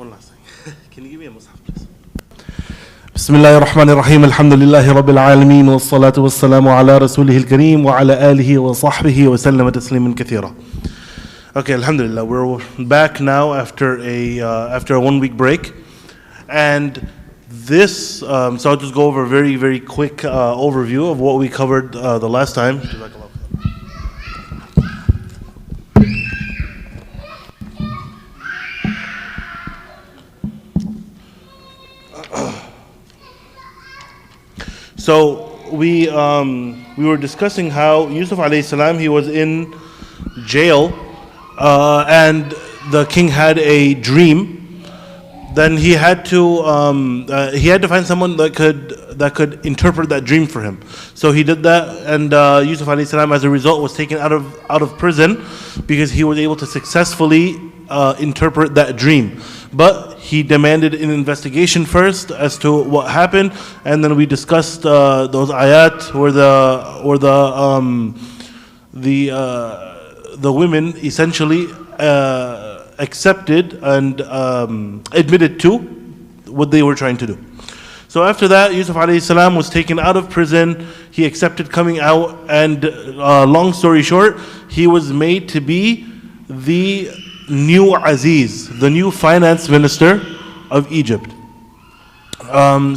One last thing. Can you give me a mushaf, please? بسم الله الرحمن الرحيم الحمد لله رب العالمين والصلاة والسلام على رسوله الكريم وعلى آله وصحبه وسلم تسليما كثيرا. Okay, alhamdulillah, we're back now after a 1 week break, and this, so I'll just go over a very, very quick overview of what we covered the last time. So we were discussing how Yusuf alayhi salam, he was in jail, and the king had a dream. Then he had to find someone that could interpret that dream for him. So he did that, and Yusuf alayhi salam, as a result, was taken out of prison because he was able to successfully interpret that dream. But he demanded an investigation first as to what happened, and then we discussed those ayat where the women essentially accepted and admitted to what they were trying to do. So after that, Yusuf alayhi salam was taken out of prison. He accepted coming out, and long story short, he was made to be the new Aziz, the new finance minister of Egypt.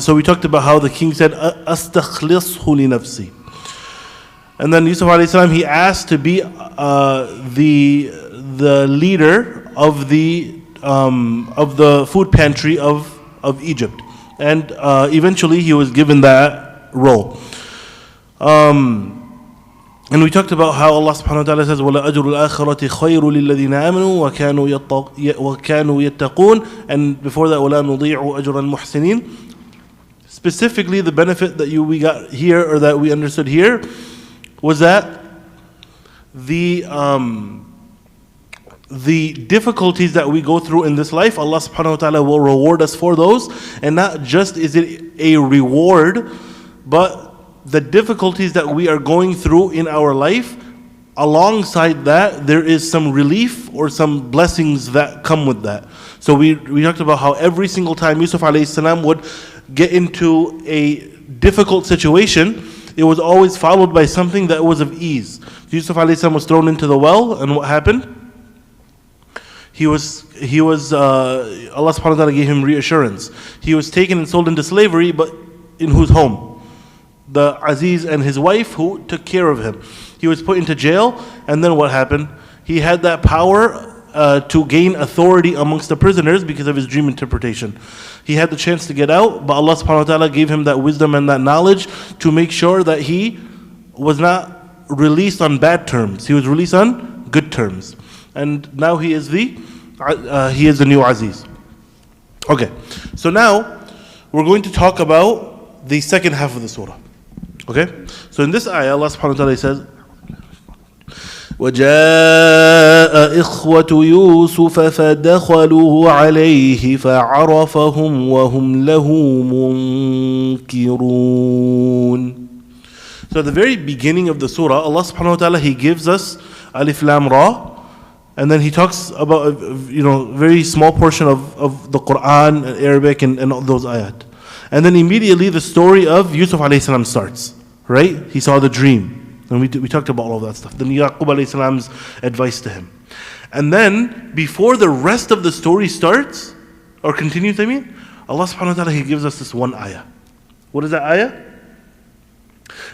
So we talked about how the king said, "Astakhlishu li nafsi." And then Yusuf alayhi salam, he asked to be the leader of the food pantry of Egypt, and eventually he was given that role. And we talked about how Allah subhanahu wa ta'ala says, وَلَأَجْرُ الْآخِرَةِ خَيْرٌ لِلَّذِينَ آمَنُوا وَكَانُوا يَتَّقُونَ, and before that, وَلَا نُضِيعُ أَجْرَ الْمُحْسِنِينَ. Specifically, the benefit that we got here, or that we understood here, was that the difficulties that we go through in this life, Allah subhanahu wa ta'ala will reward us for those. And not just is it a reward, but the difficulties that we are going through in our life, alongside that, there is some relief or some blessings that come with that. So we talked about how every single time Yusuf alayhi salam would get into a difficult situation, it was always followed by something that was of ease. Yusuf alayhi salam was thrown into the well, and what happened? Allah subhanahu wa ta'ala gave him reassurance. He was taken and sold into slavery, but in whose home? The Aziz and his wife who took care of him. He was put into jail, and then what happened? He had that power to gain authority amongst the prisoners because of his dream interpretation. He had the chance to get out, but Allah subhanahu wa ta'ala gave him that wisdom and that knowledge to make sure that he was not released on bad terms. He was released on good terms. And now he is the new Aziz. Okay, so now we're going to talk about the second half of the surah. Okay, so in this ayah, Allah subhanahu wa ta'ala says, وَجَاءَ إِخْوَةُ يُوسُفَ فَدَخَلُوا عَلَيْهِ فَعَرَفَهُمْ وَهُمْ لَهُ مُنْكِرُونَ. So at the very beginning of the surah, Allah subhanahu wa ta'ala, He gives us Alif Lam Ra, and then He talks about very small portion of the Quran, Arabic, and all those ayat. And then immediately the story of Yusuf alayhi salam starts, right? He saw the dream. And we talked about all of that stuff. Then Yaqub alayhi salam's advice to him. And then, before the rest of the story starts, or continues, Allah subhanahu wa ta'ala, He gives us this one ayah. What is that ayah?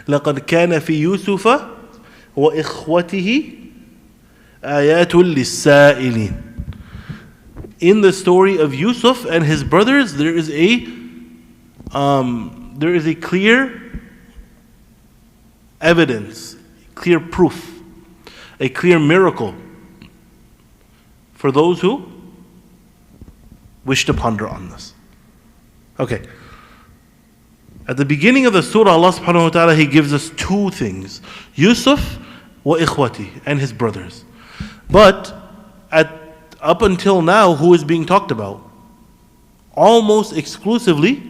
لَقَدْ كَانَ فِي يُوسُفَ وَإِخْوَتِهِ آيَاتٌ لِلسَّائِلِينَ. In the story of Yusuf and his brothers, there is a clear evidence, clear proof, a clear miracle for those who wish to ponder on this. Okay. At the beginning of the surah, Allah subhanahu wa ta'ala, He gives us two things. Yusuf wa ikhwati, and his brothers. But up until now, who is being talked about? Almost exclusively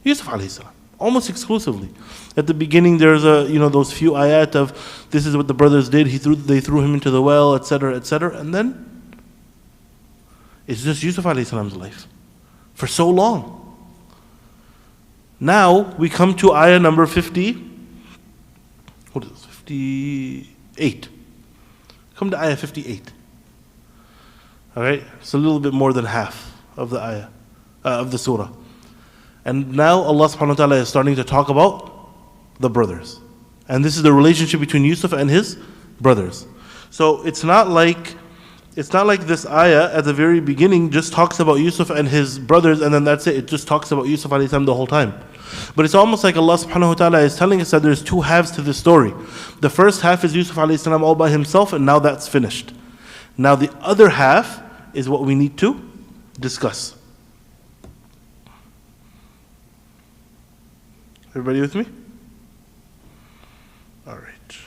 Yusuf alayhi salam. Almost exclusively. At the beginning, there's those few ayat of this is what the brothers did. They threw him into the well, etc., etc. And then It's just Yusuf alayhi salam's life. For so long. Now we come to ayah number 50. What is this? 58. Come to ayah 58. Alright? It's a little bit more than half of the ayah, of the surah. And now Allah subhanahu wa ta'ala is starting to talk about the brothers. And this is the relationship between Yusuf and his brothers. So it's not like this ayah at the very beginning just talks about Yusuf and his brothers and then that's it. It just talks about Yusuf alayhi salam the whole time. But it's almost like Allah subhanahu wa ta'ala is telling us that there's two halves to this story. The first half is Yusuf alayhi salam all by himself and now that's finished. Now the other half is what we need to discuss. Everybody with me? All right.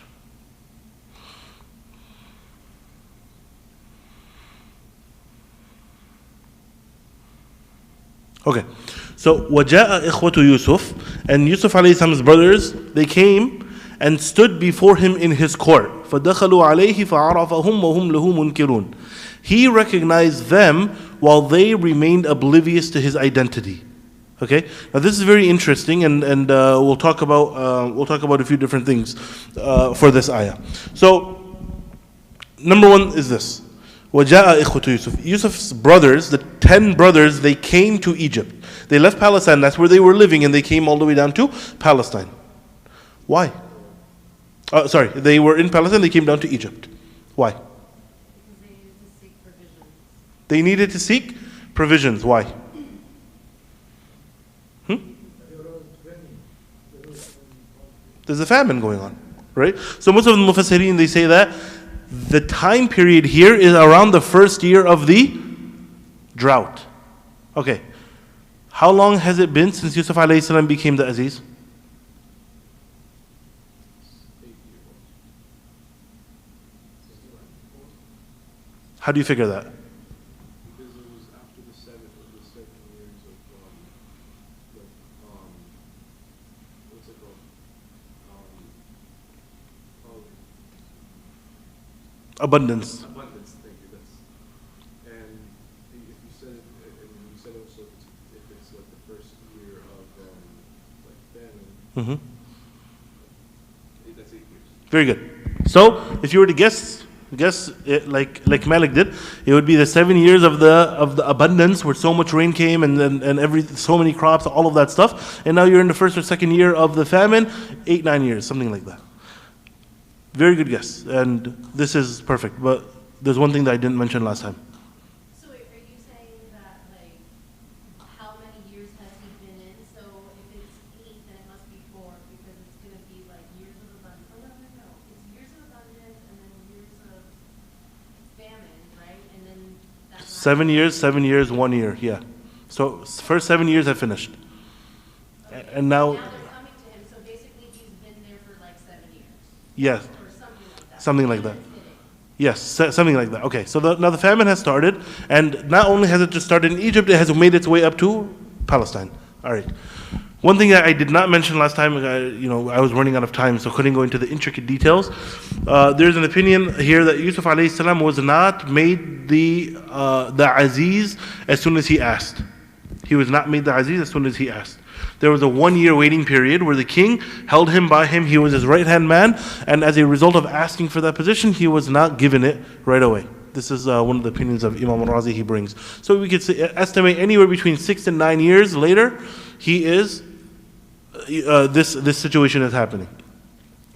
Okay. So وَجَاءَ إِخْوَةُ يُوسُف, and Yusuf alayhi salam's brothers, they came and stood before him in his court. فَدَخَلُوا عَلَيْهِ فَعَرَفَهُمْ وَهُمْ لَهُ مُنْكِرُونَ. He recognized them while they remained oblivious to his identity. Okay. Now this is very interesting, and we'll talk about a few different things for this ayah. So number one is this: وَجَاءَ إِخْوَةُ Yusuf. Yusuf's brothers, the 10 brothers, they came to Egypt. They left Palestine. That's where they were living, and they came all the way down to Palestine. Why? They were in Palestine. They came down to Egypt. Why? They needed to seek provisions. Why? There's a famine going on, right? So most of the Mufassirin, they say that the time period here is around the first year of the drought. Okay. How long has it been since Yusuf alayhi salam became the Aziz? How do you figure that? Because it was after the 7 years of what's it called? Abundance. Abundance, thank you. And if you said also if it's like the first year of famine, that's 8 years. Very good. So if you were to guess it, like Malik did, it would be the 7 years of the abundance where so much rain came and so many crops, all of that stuff. And now you're in the first or second year of the famine, 8-9 years, something like that. Very good guess, and this is perfect. But there's one thing that I didn't mention last time. So are you saying that, like, how many years has he been in? So if it's 8, then it must be 4, because it's going to be like years of abundance. Oh, no. It's years of abundance and then years of famine, right? And then that's 7 years, 7 years, 1 year, yeah. So first 7 years have finished. okay. And now, Now they're coming to him, so basically he's been there for like 7 years. yes. Or Something like that. Yes, something like that. Okay, so now the famine has started, and not only has it just started in Egypt, it has made its way up to Palestine. All right. One thing that I did not mention last time, I was running out of time, so couldn't go into the intricate details. There's an opinion here that Yusuf alayhi salam was not made the Aziz as soon as he asked. He was not made the Aziz as soon as he asked. There was a 1-year waiting period where the king held him by him. He was his right-hand man. And as a result of asking for that position, he was not given it right away. This is one of the opinions of Imam al-Razi he brings. So we could estimate anywhere between 6 and 9 years later, he is, this situation is happening.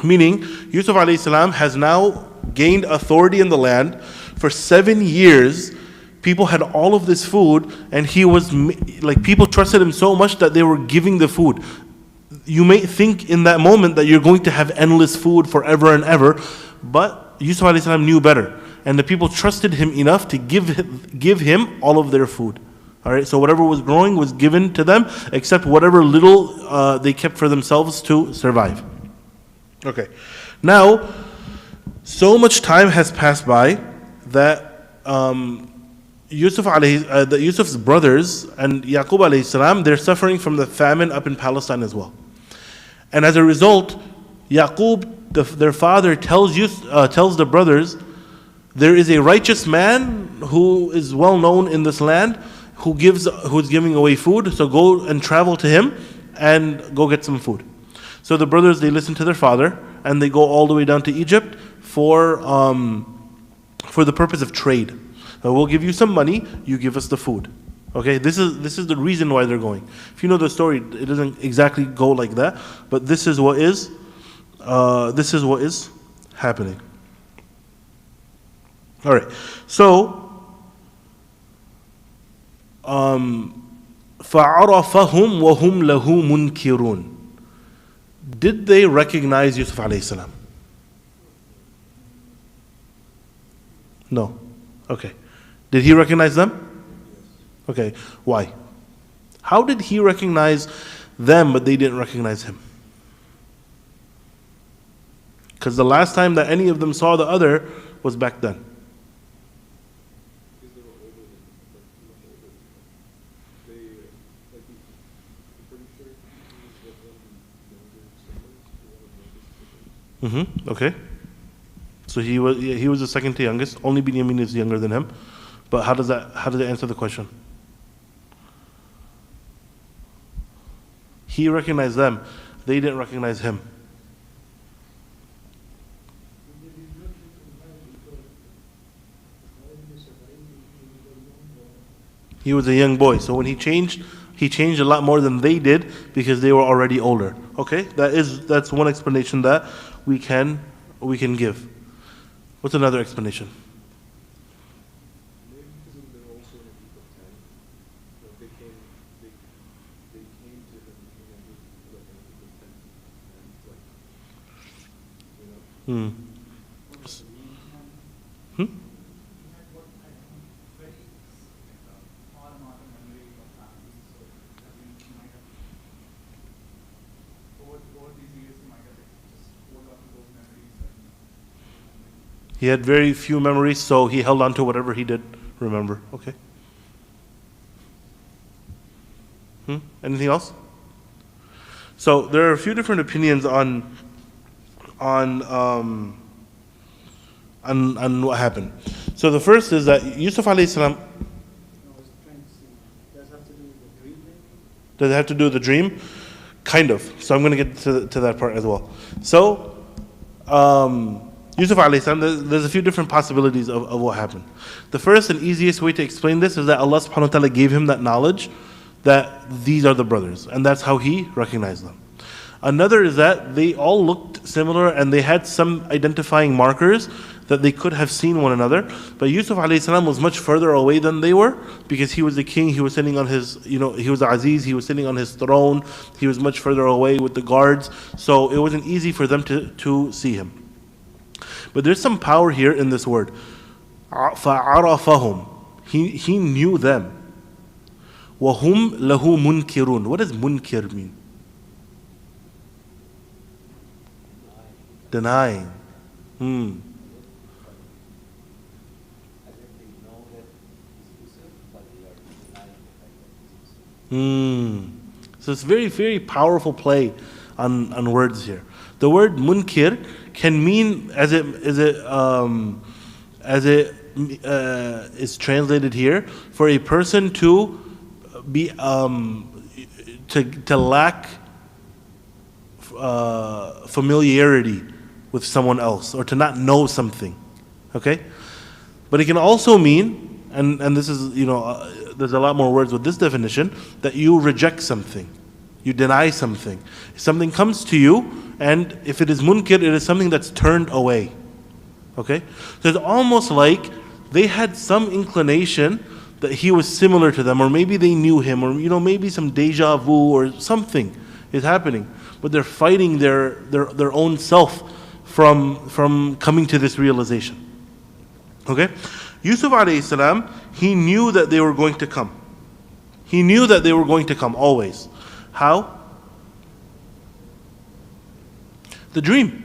Meaning, Yusuf alayhi salam has now gained authority in the land. For 7 years, people had all of this food, and he was like, people trusted him so much that they were giving the food. You may think in that moment that you're going to have endless food forever and ever, but Yusuf alayhi salam knew better, and the people trusted him enough to give him all of their food. All right, so whatever was growing was given to them, except whatever little they kept for themselves to survive. Okay, now so much time has passed by that Yusuf's brothers and Yaqub alayhi salam, they're suffering from the famine up in Palestine as well. And as a result, Yaqub, their father, tells the brothers, there is a righteous man who is well known in this land who's giving away food, so go and travel to him and go get some food. So the brothers, they listen to their father and they go all the way down to Egypt for the purpose of trade. We'll give you some money, you give us the food. Okay, this is the reason why they're going. If you know the story, it doesn't exactly go like that, but this is what is happening. All right, so فَعَرَفَهُمْ وَهُمْ لَهُ مُنْكِرُونَ. Did they recognize Yusuf alayhi salam? No. Okay. Did he recognize them? Okay. Why? How did he recognize them but they didn't recognize him? Because the last time that any of them saw the other was back then. Because they were older than him, like much older than him. They, like, I'm pretty sure he was one of the younger siblings, one of the youngest siblings. Okay. So he was the second to youngest. Only Binyamin is younger than him. But how does that answer the question? He recognized them. They didn't recognize him. He was a young boy. So when he changed a lot more than they did because they were already older. Okay? That's one explanation that we can give. What's another explanation? Maybe because they were also in a group of 10. Like they came to him in a group of 10. And like, you know. He had very few memories, so he held on to whatever he did remember. Okay. Anything else? So there are a few different opinions on what happened. So the first is that Yusuf alayhi salam. Does it have to do with the dream? Kind of. So I'm going to get to that part as well. So Yusuf alayhi salam, there's a few different possibilities of what happened. The first and easiest way to explain this is that Allah subhanahu wa ta'ala gave him that knowledge that these are the brothers, and that's how he recognized them. Another is that they all looked similar and they had some identifying markers that they could have seen one another. But Yusuf alayhi salam was much further away than they were because he was the king, he was sitting on his, he was the Aziz, he was sitting on his throne, he was much further away with the guards, so it wasn't easy for them to see him. But there's some power here in this word. فَعَرَفَهُمْ. He knew them. وَهُمْ لَهُ مُنْكِرُونَ. What does munkir mean? Denying. So it's very, very powerful play on words here. The word munkir can mean, as it is translated here, for a person to be to lack familiarity with someone else, or to not know something. Okay, but it can also mean, and this is there's a lot more words with this definition, that you reject something, you deny something. Something comes to you, and if it is munkir, it is something that's turned away. Okay? So it's almost like they had some inclination that he was similar to them, or maybe they knew him, or maybe some deja vu or something is happening. But they're fighting their own self from coming to this realization. Okay? Yusuf alayhi salam, he knew that they were going to come. He knew that they were going to come always. How? The dream.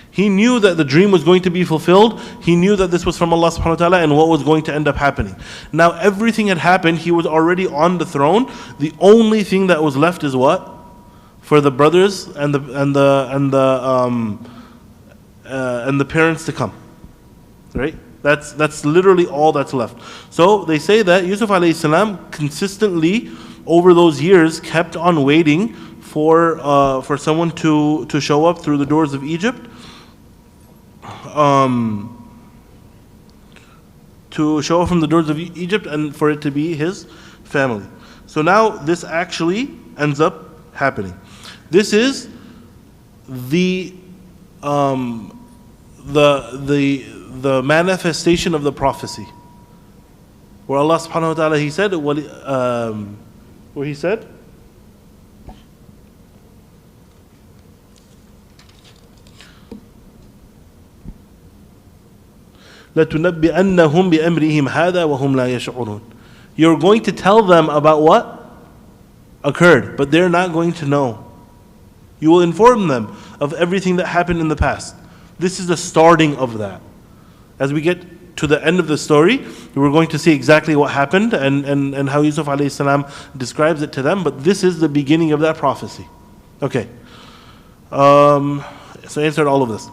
He knew that the dream was going to be fulfilled. He knew that this was from Allah subhanahu wa ta'ala and what was going to end up happening. Now everything had happened. He was already on the throne. The only thing that was left is what? For the brothers and the parents to come. Right? That's literally all that's left. So they say that Yusuf alayhi salam consistently over those years kept on waiting for someone to show up through the doors of Egypt, to show up from the doors of Egypt, and for it to be his family. So now this actually ends up happening. This is the manifestation of the prophecy, where Allah subhanahu wa ta'ala, He said, where He said, لَتُنَبِّئَنَّهُمْ بِأَمْرِهِمْ هَذَا وَهُمْ لَا يَشْعُرُونَ. You're going to tell them about what occurred, but they're not going to know. You will inform them of everything that happened in the past. This is the starting of that. As we get to the end of the story, we're going to see exactly what happened and how Yusuf alayhi salam describes it to them, but this is the beginning of that prophecy. Okay. So I answered all of this.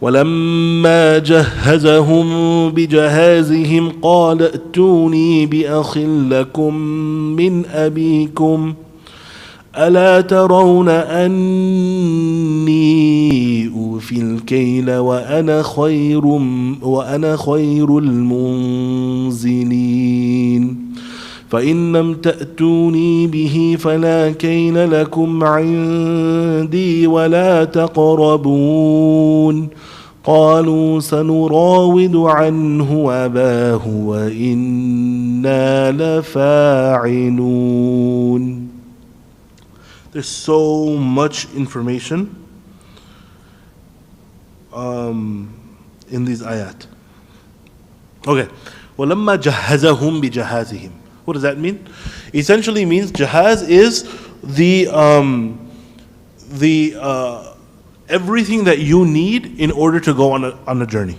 ولما جهزهم بجهازهم قال ائتوني بأخ لكم من أبيكم ألا ترون أني أوفي الكيل وأنا خير المنزلين فإن لم تأتوني به فلا كيل لكم عندي ولا تقربون قالوا سنراود عنه أباه وإنا لفاعلون. There's so much information in these ayat. Okay. وَلَمَّا جَهَّزَهُمْ بِجَهَازِهِمْ. What does that mean? Essentially means jahaz is the everything that you need in order to go on a journey.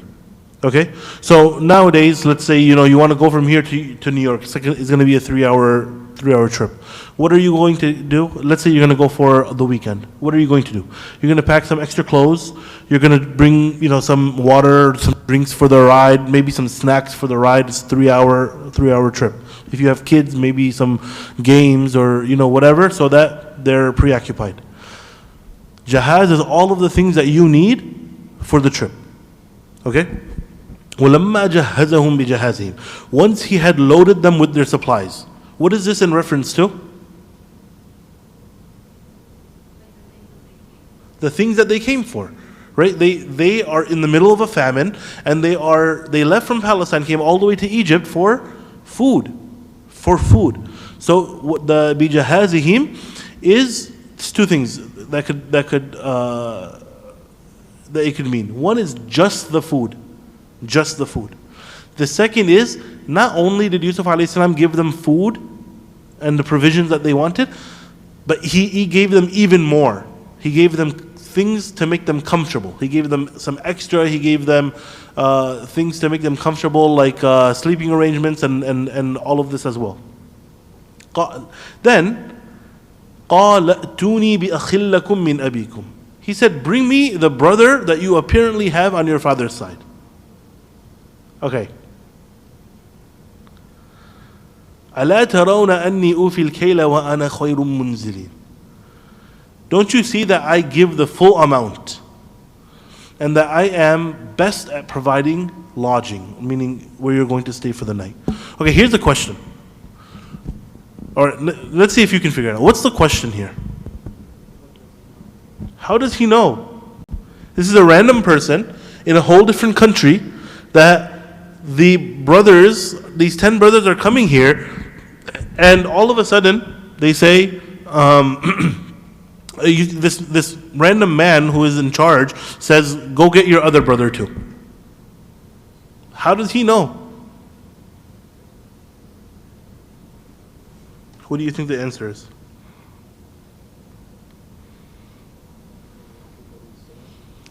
Okay? So nowadays, let's say you want to go from here to New York. It's going to be a 3-hour trip. What are you going to do? Let's say you're going to go for the weekend. What are you going to do? You're going to pack some extra clothes. You're going to bring, some water, some drinks for the ride, maybe some snacks for the ride. It's a 3-hour trip. If you have kids, maybe some games or, whatever, so that they're preoccupied. Jahaz is all of the things that you need for the trip. Okay? وَلَمَّا جَهَّزَهُمْ بِجَهَازِهِمْ. Once he had loaded them with their supplies. What is this in reference to? The things that they came for, right? They are in the middle of a famine, and they left from Palestine, came all the way to Egypt for food. So the bijahazihim is two things that it could mean. One is just the food. The second is, not only did Yusuf alayhi salam give them food and the provisions that they wanted, but he gave them even more. He gave them things to make them comfortable. He gave them some extra. He gave them things to make them comfortable, like sleeping arrangements and all of this as well. Then, قَالَ ائْتُونِي بِأَخٍ لَكُم مِّنْ أَبِيكُمْ. He said, bring me the brother that you apparently have on your father's side. Okay. أَلَا تَرَوْنَ أَنِّي أُوفِي الْكَيْلَ وَأَنَا خَيْرٌ مُنزِلِينَ. Don't you see that I give the full amount and that I am best at providing lodging, meaning where you're going to stay for the night? Okay, here's the question. Or let's see if you can figure it out. What's the question here? How does he know? This is a random person in a whole different country that the brothers, these 10 brothers are coming here, and all of a sudden they say, this random man who is in charge says, go get your other brother too. How does he know? What do you think the answer is?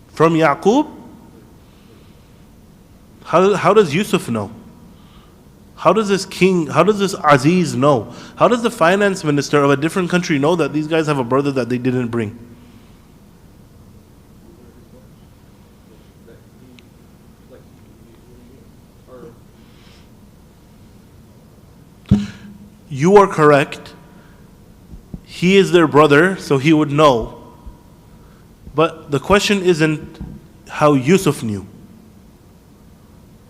From Yaqub? How does Yusuf know? How does this king, how does this Aziz know? How does the finance minister of a different country know that these guys have a brother that they didn't bring? You are correct. He is their brother, so he would know. But the question isn't how Yusuf knew.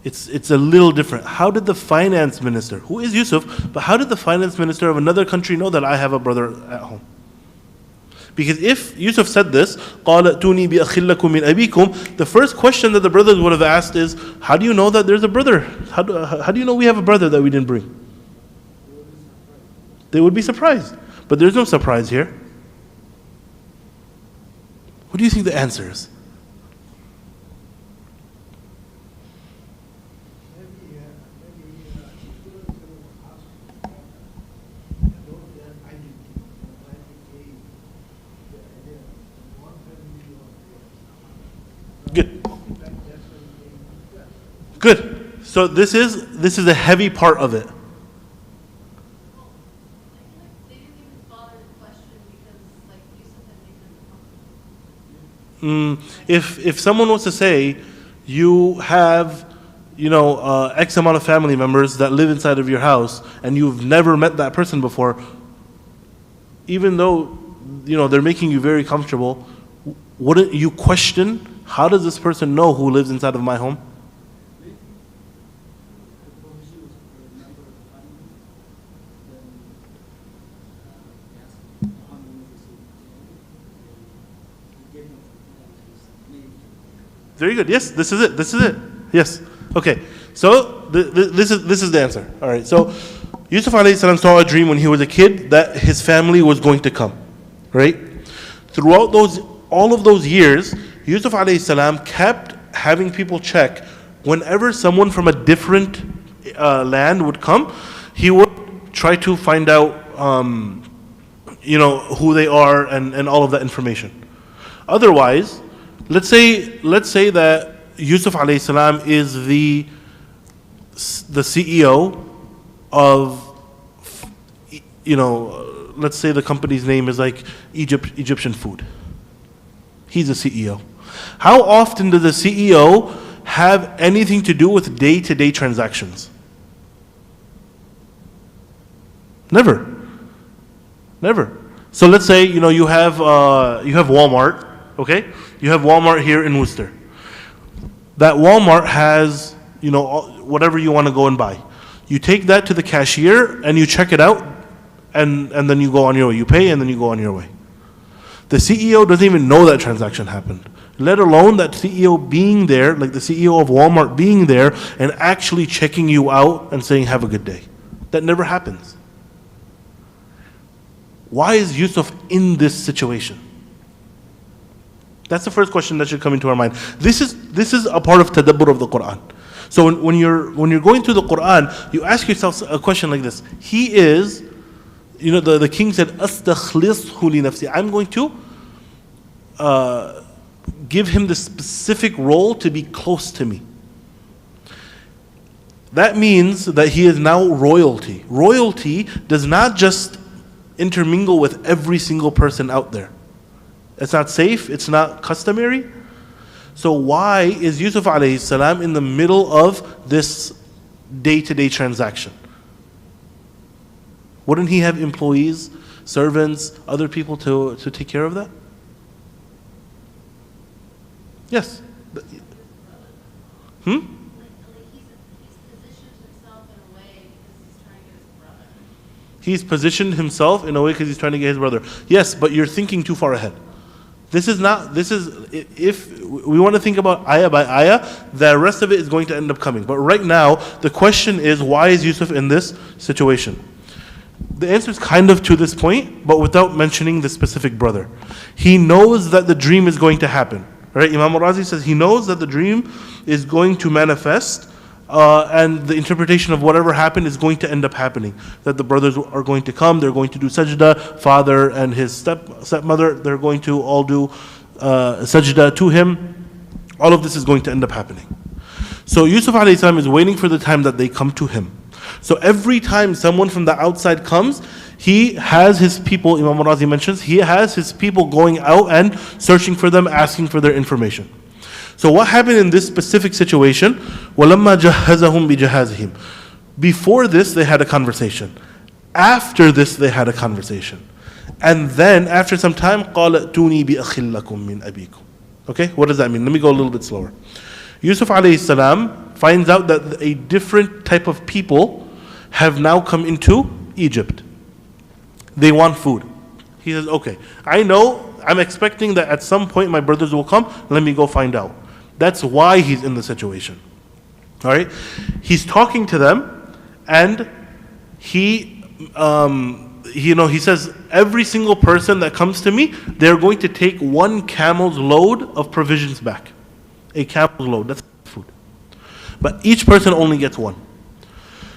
It's a little different. How did the finance minister, who is Yusuf, but how did the finance minister of another country know that I have a brother at home? Because if Yusuf said this, قَالَ ائْتُونِي بِأَخٍ لَكُم مِّنْ أَبِيكُمْ, the first question that the brothers would have asked is, how do you know that there's a brother? How do you know we have a brother that we didn't bring? They would be surprised. But there's no surprise here. What do you think the answer is? Good. Good. So this is a heavy part of it. They didn't even bother to question because, like, Yusuf had made them comfortable. If someone was to say, you have, X amount of family members that live inside of your house, and you've never met that person before, even though they're making you very comfortable, wouldn't you question, how does this person know who lives inside of my home? Very good. Yes, this is it. Yes. Okay. So this is the answer. All right. So Yusuf alayhi salam saw a dream when he was a kid that his family was going to come. Right? Throughout all of those years, Yusuf alayhi salam kept having people check whenever someone from a different land would come. He would try to find out, who they are and all of that information. Otherwise, let's say that Yusuf alayhi salam is the CEO of, let's say the company's name is like Egyptian Food. He's a CEO. How often does the CEO have anything to do with day-to-day transactions? Never. So let's say you have Walmart, okay? You have Walmart here in Worcester. That Walmart has whatever you want to go and buy. You take that to the cashier and you check it out, and then you go on your way. You pay and then you go on your way. The CEO doesn't even know that transaction happened, let alone that CEO being there, like the CEO of Walmart being there and actually checking you out and saying, have a good day. That never happens. Why is Yusuf in this situation? That's the first question that should come into our mind. This is a part of tadabbur of the Quran. So when you're going through the Quran, you ask yourself a question like this. He is, the king said, "Astakhlishu li nafsi." I'm going to give him the specific role to be close to me. That means that he is now royalty. Royalty does not just intermingle with every single person out there. It's not safe, it's not customary. So why is Yusuf alayhi salam in the middle of this day-to-day transaction? Wouldn't he have employees, servants, other people to take care of that? Yes. Like he's positioned himself in a way because he's trying to get his brother. He's positioned himself in a way because he's trying to get his brother. Yes, but you're thinking too far ahead. If we want to think about ayah by ayah, the rest of it is going to end up coming. But right now, the question is, why is Yusuf in this situation? The answer is kind of to this point, but without mentioning the specific brother. He knows that the dream is going to happen. Right? Imam al-Razi says he knows that the dream is going to manifest, and the interpretation of whatever happened is going to end up happening. That the brothers are going to come, they're going to do sajda, father and his stepmother, they're going to all do sajda to him. All of this is going to end up happening. So Yusuf alayhi salam is waiting for the time that they come to him. So every time someone from the outside comes, he has his people, Imam al-Razi mentions, he has his people going out and searching for them, asking for their information. So what happened in this specific situation? وَلَمَّا جَهَّزَهُمْ بِجَهَازِهِمْ. Before this, they had a conversation. After this, they had a conversation. And then, after some time, قَالَ ائْتُونِي بِأَخٍ لَكُم مِّنْ أَبِيكُم. Okay, what does that mean? Let me go a little bit slower. Yusuf alayhi salam finds out that a different type of people have now come into Egypt. They want food. He says, okay, I know, I'm expecting that at some point my brothers will come. Let me go find out. That's why he's in the situation. All right? He's talking to them, and he says, every single person that comes to me, they're going to take one camel's load of provisions back. A camel's load, that's food. But each person only gets one.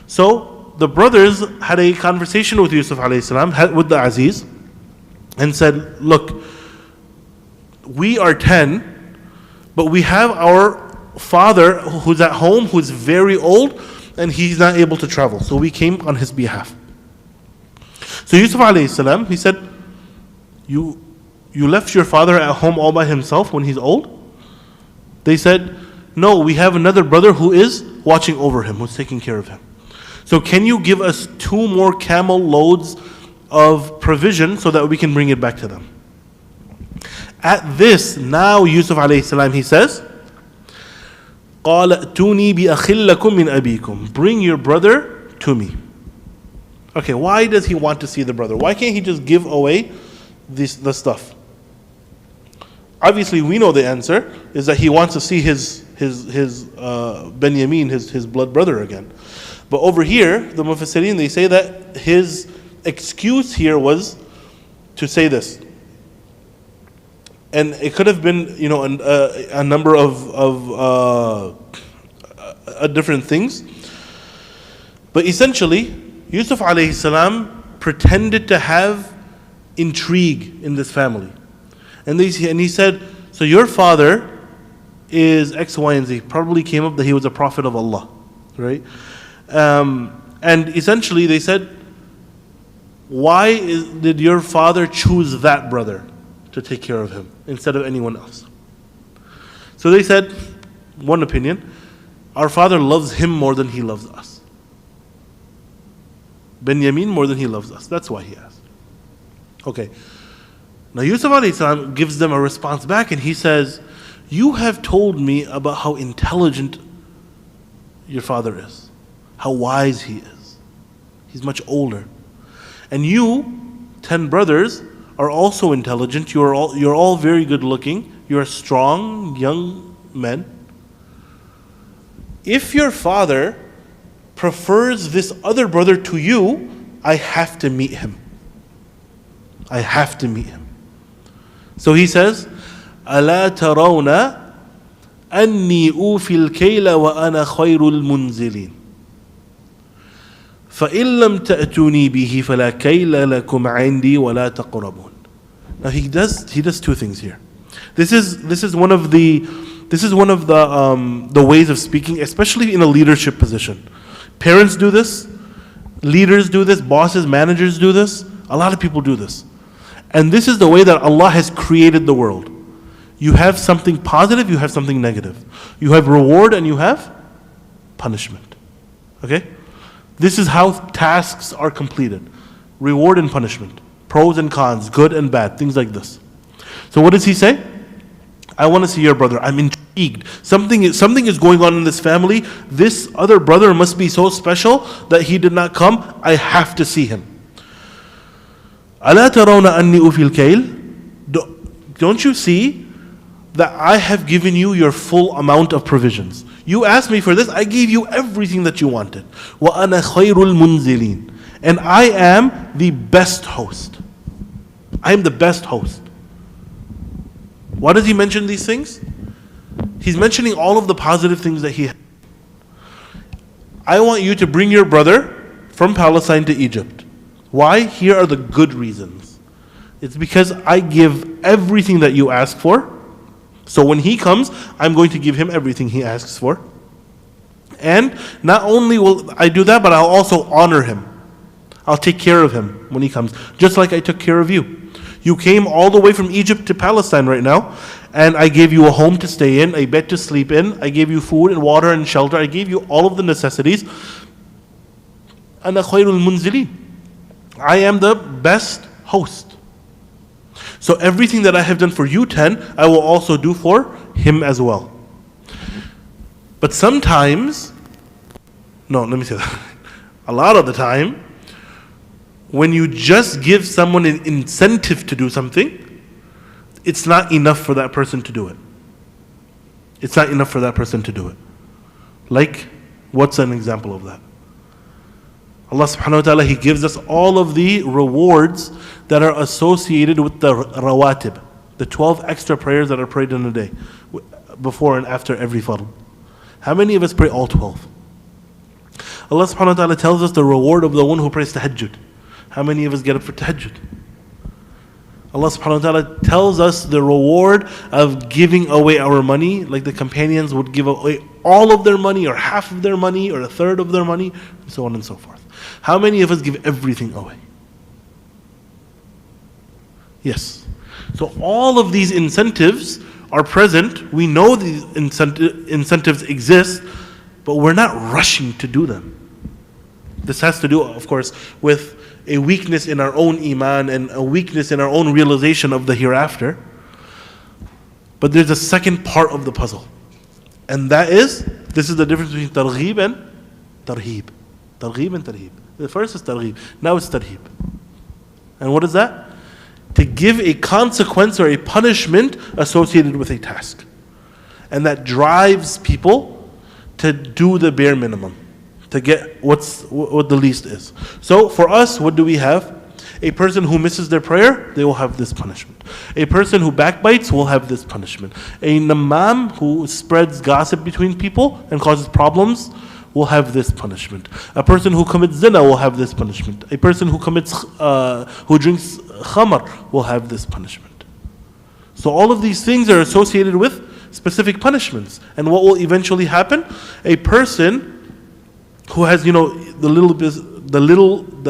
So the brothers had a conversation with Yusuf alayhi salam, with the Aziz, and said, look, we are 10, but we have our father who's at home, who's very old, and he's not able to travel. So we came on his behalf. So Yusuf alayhi salam, he said, you left your father at home all by himself when he's old? They said, no, we have another brother who is watching over him, who's taking care of him. So can you give us 2 more camel loads of provision so that we can bring it back to them? At this, now Yusuf alayhi salam, he says, قَالَ ائْتُونِي بِأَخٍ لَكُم مِّنْ أَبِيكُم. Bring your brother to me. Okay, why does he want to see the brother? Why can't he just give away the stuff? Obviously, we know the answer is that he wants to see his Benjamin, his blood brother again. But over here, the Mufassirin, they say that his excuse here was to say this. And it could have been, a number of different things. But essentially, Yusuf alayhi salam pretended to have intrigue in this family. And he said, so your father is X, Y, and Z. Probably came up that he was a prophet of Allah. Right? And essentially they said, why did your father choose that brother to take care of him instead of anyone else? So they said, one opinion, our father loves him more than he loves us. Benjamin more than he loves us. That's why he asked. Okay. Now Yusuf alayhi salam gives them a response back, and he says, you have told me about how intelligent your father is, how wise he is. He's much older. And you, 10 brothers, are also intelligent. You're all very good looking. You're strong, young men. If your father prefers this other brother to you, I have to meet him. I have to meet him. So he says, أَلَا تَرَوْنَ أَنِّي أُوفِي الْكَيْلَ وَأَنَا خَيْرُ الْمُنزِلِينَ فَإِن لَمْ تَأْتُونِي بِهِ فَلَا كَيْلَ لَكُمْ عِنْدِي وَلَا تَقْرَبُونَ. Now he does 2 things here. This is one of the ways of speaking, especially in a leadership position. Parents do this, leaders do this, bosses, managers do this. A lot of people do this. And this is the way that Allah has created the world. You have something positive, you have something negative. You have reward and you have punishment. Okay? This is how tasks are completed. Reward and punishment. Pros and cons, good and bad, things like this. So what does he say? I want to see your brother. I'm intrigued. Something is going on in this family. This other brother must be so special that he did not come. I have to see him. أَلَا تَرَوْنَ أَنِّي أُوفِي الْكَيْلِ. Don't you see that I have given you your full amount of provisions? You asked me for this, I gave you everything that you wanted. وَأَنَا خَيْرُ الْمُنزِلِينَ. And I am the best host. I am the best host. Why does he mention these things? He's mentioning all of the positive things that he has. I want you to bring your brother from Palestine to Egypt. Why? Here are the good reasons. It's because I give everything that you ask for. So when he comes, I'm going to give him everything he asks for. And not only will I do that, but I'll also honor him. I'll take care of him when he comes, just like I took care of you. You came all the way from Egypt to Palestine right now, and I gave you a home to stay in, a bed to sleep in, I gave you food and water and shelter, I gave you all of the necessities. أَنَا خَيْرُ الْمُنزِلِينَ. I am the best host. So everything that I have done for you 10, I will also do for him as well. But sometimes, no, let me say that. A lot of the time, when you just give someone an incentive to do something, it's not enough for that person to do it. It's not enough for that person to do it. Like, what's an example of that? Allah subhanahu wa ta'ala, He gives us all of the rewards that are associated with the rawatib, the 12 extra prayers that are prayed in a day, before and after every fard. How many of us pray all 12? Allah subhanahu wa ta'ala tells us the reward of the one who prays tahajjud. How many of us get up for tahajjud? Allah subhanahu wa ta'ala tells us the reward of giving away our money, like the companions would give away all of their money, or half of their money, or a third of their money, and so on and so forth. How many of us give everything away? Yes. So all of these incentives are present. We know these incentives exist, but we're not rushing to do them. This has to do, of course, with a weakness in our own iman and a weakness in our own realization of the hereafter. But there's a second part of the puzzle. And that is, this is the difference between targheeb and tarheeb. Targheeb and tarheeb. The first is targheeb. Now it's tarheeb. And what is that? To give a consequence or a punishment associated with a task. And that drives people to do the bare minimum, to get what the least is. So for us, what do we have? A person who misses their prayer, they will have this punishment. A person who backbites will have this punishment. A namam who spreads gossip between people and causes problems will have this punishment. A person who commits zina will have this punishment. A person who who drinks khamar will have this punishment. So all of these things are associated with specific punishments. And what will eventually happen? A person who has, the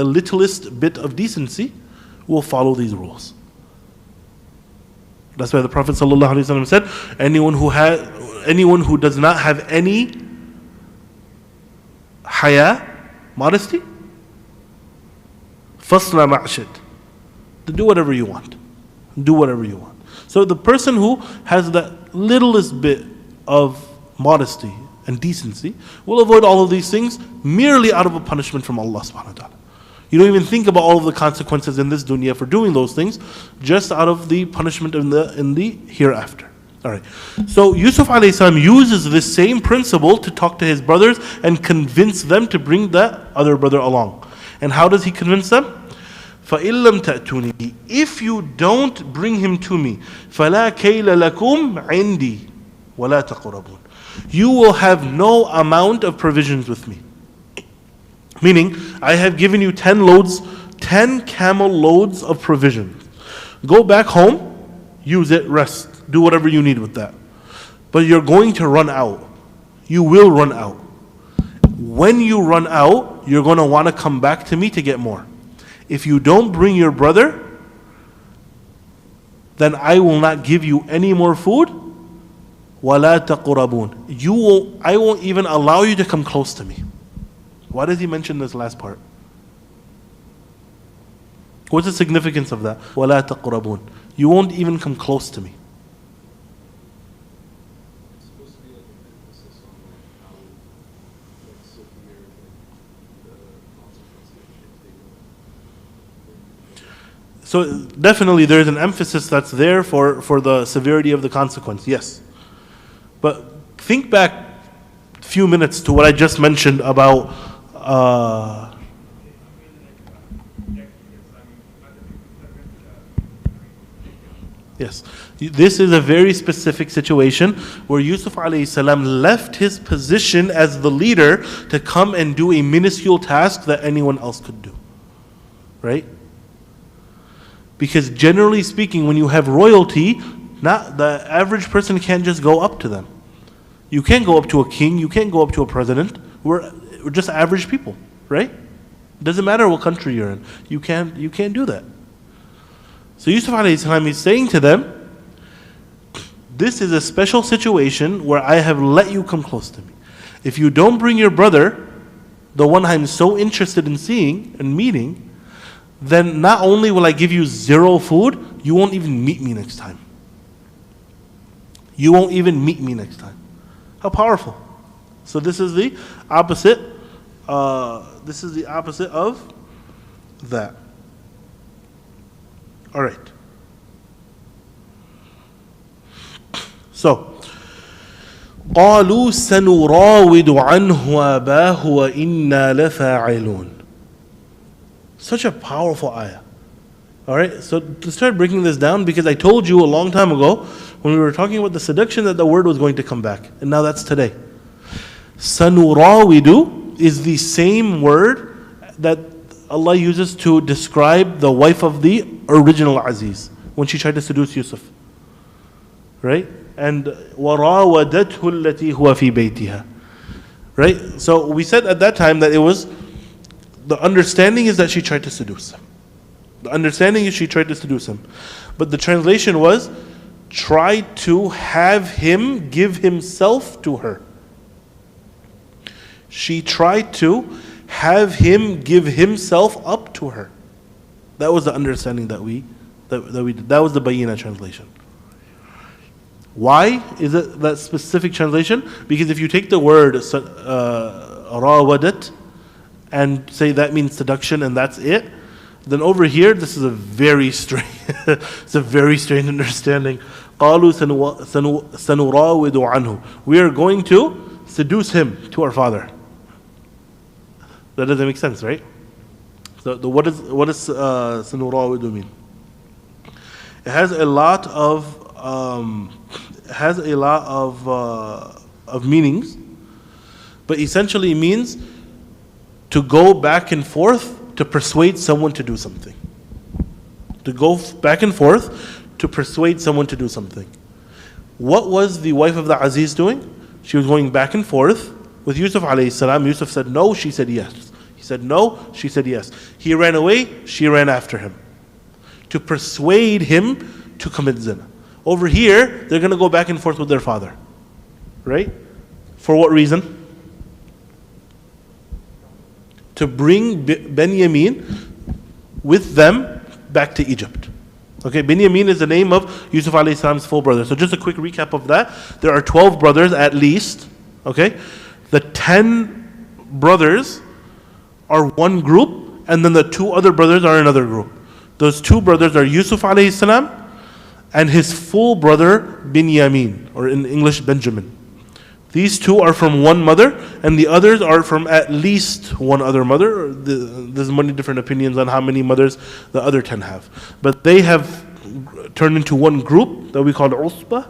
littlest bit of decency will follow these rules. That's why the Prophet ﷺ said, anyone who does not have any haya, modesty, fasna ma'ashid, to do whatever you want. Do whatever you want. So the person who has that littlest bit of modesty and decency will avoid all of these things merely out of a punishment from Allah subhanahu wa ta'ala. You don't even think about all of the consequences in this dunya for doing those things, just out of the punishment in the hereafter. Alright. So Yusuf alayhi salam uses this same principle to talk to his brothers and convince them to bring that other brother along. And how does he convince them? فَإِن لَمْ تَأْتُونِي بِهِ. If you don't bring him to me, فَلَا كَيْلَ لَكُمْ عِنْدِي وَلَا تَقْرَبُونَ. You will have no amount of provisions with me. Meaning, I have given you 10 camel loads of provisions. Go back home, use it, rest, do whatever you need with that. But you're going to run out. You will run out. When you run out, you're going to want to come back to me to get more. If you don't bring your brother, then I will not give you any more food. وَلَا تَقْرَبُونَ. I won't even allow you to come close to me. Why does he mention this last part? What's the significance of that? وَلَا تَقْرَبُونَ. You won't even come close to me. It's supposed to be like an emphasis on how severe the consequences So definitely there is an emphasis that's there for the severity of the consequence, yes. But think back a few minutes to what I just mentioned about yes. This is a very specific situation where Yusuf alayhi salam left his position as the leader to come and do a minuscule task that anyone else could do. Right? Because generally speaking, when you have royalty, not the average person can't just go up to them. You can't go up to a king, you can't go up to a president. We're just average people, right? It doesn't matter what country you're in. You can't do that. So Yusuf alayhi salam is saying to them, this is a special situation where I have let you come close to me. If you don't bring your brother, the one I'm so interested in seeing and meeting, then not only will I give you zero food, you won't even meet me next time. You won't even meet me next time. How powerful. So this is the opposite. This is the opposite of that. All right. So, قالوا سنراود عنه أباه وإنا لفاعلون. Such a powerful ayah. All right, so to start breaking this down, because I told you a long time ago when we were talking about the seduction that the word was going to come back, and now that's today. Sanurawidu is the same word that Allah uses to describe the wife of the original Aziz when she tried to seduce Yusuf. Right? And وَرَاوَدَتْهُ الَّتِي هُوَ فِي بَيْتِهَا. Right? So we said at that time that it was, the understanding is that she tried to seduce him. The understanding is she tried to seduce him. But the translation was, try to have him give himself to her. She tried to have him give himself up to her. That was the understanding that we did. That was the Bayina translation. Why is it that specific translation? Because if you take the word rawadat and say that means seduction and that's it, then over here this is a very strange it's a very strange understanding. قالوا سنراود عنه. We are going to seduce him to our father. That doesn't make sense, right? So what does sanurawidu mean? It has a lot of meanings, but essentially means to go back and forth to persuade someone to do something. To go back and forth to persuade someone to do something. What was the wife of the Aziz doing? She was going back and forth with Yusuf alayhi salam. Yusuf said no, she said yes. He said no, she said yes. He ran away, she ran after him. To persuade him to commit zina. Over here, they're going to go back and forth with their father. Right? For what reason? To bring Benjamin with them back to Egypt. Okay, Benjamin is the name of Yusuf alayhi salam's full brother. So just a quick recap of that. There are 12 brothers at least. Okay? The 10 brothers are one group, and then the 2 other brothers are another group. Those 2 brothers are Yusuf alayhi salam and his full brother Binyamin, or in English Benjamin. These 2 are from one mother, and the others are from at least one other mother. There's many different opinions on how many mothers the other 10 have. But they have turned into one group that we call Usbah,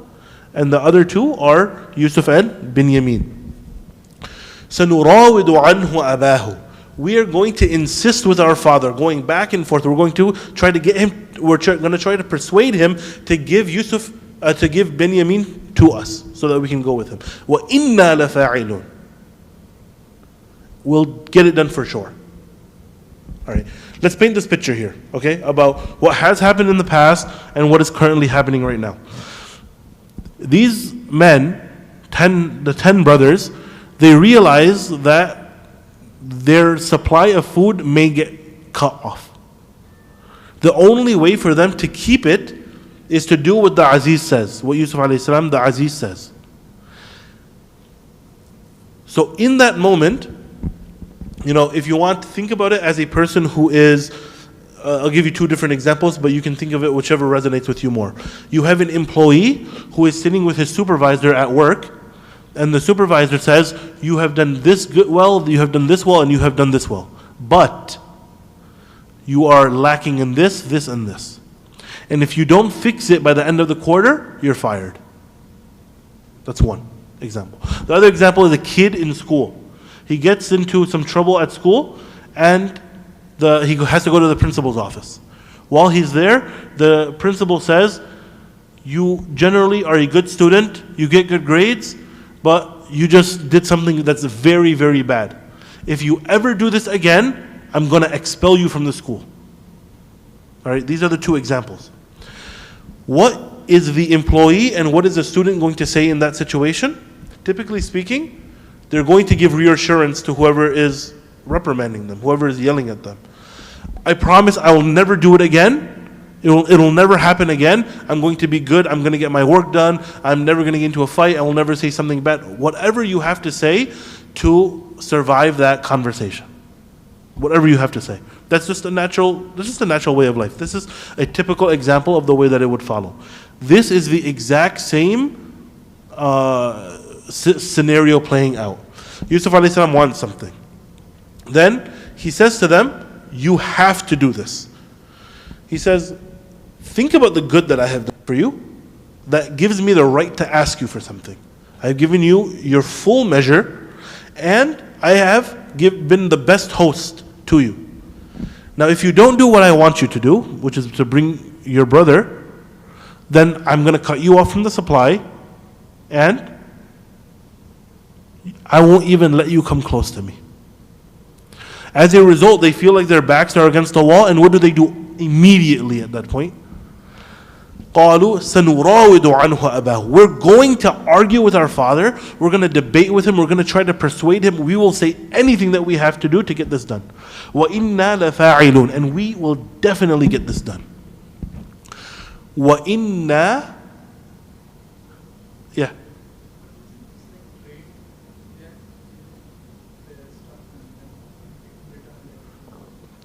and the other 2 are Yusuf and Binyamin. سَنُرَاوِدُ عَنْهُ أَبَاهُ. We are going to insist with our father, going back and forth. We're going to try to get him, going to try to persuade him to give to give Benjamin to us, so that we can go with him. وَإِنَّا لَفَاعِلُونَ. We'll get it done for sure. All right, let's paint this picture here, okay, about what has happened in the past and what is currently happening right now. These men, the 10 brothers, they realize that their supply of food may get cut off. The only way for them to keep it is to do what the Aziz says, what Yusuf alayhi salam, the Aziz says. So in that moment, if you want to think about it as a person who is, I'll give you 2 different examples, but you can think of it whichever resonates with you more. You have an employee who is sitting with his supervisor at work, and the supervisor says, you have done this well, you have done this well, and you have done this well. But you are lacking in this, this, and this. And if you don't fix it by the end of the quarter, you're fired. That's one example. The other example is a kid in school. He gets into some trouble at school, and he has to go to the principal's office. While he's there, the principal says, you generally are a good student, you get good grades, but you just did something that's very, very bad. If you ever do this again, I'm going to expel you from the school. All right, these are the 2 examples. What is the employee and what is the student going to say in that situation? Typically speaking, they're going to give reassurance to whoever is reprimanding them, whoever is yelling at them. I promise I will never do it again. It'll never happen again. I'm going to be good. I'm going to get my work done. I'm never going to get into a fight. I will never say something bad. Whatever you have to say to survive that conversation. Whatever you have to say. That's just a natural way of life. This is a typical example of the way that it would follow. This is the exact same scenario playing out. Yusuf alayhi salam wants something. Then he says to them, you have to do this. He says, think about the good that I have done for you that gives me the right to ask you for something. I have given you your full measure and I have been the best host to you. Now if you don't do what I want you to do, which is to bring your brother, then I'm going to cut you off from the supply and I won't even let you come close to me. As a result, they feel like their backs are against the wall, and what do they do immediately at that point? قَالُوا سَنُرَاوِدُ عَنْهُ أَبَاهُ. We're going to argue with our father, we're going to debate with him, we're going to try to persuade him, we will say anything that we have to do to get this done. وَإِنَّا لَفَاعِلُونَ. And we will definitely get this done. وَإِنَّا. Yeah.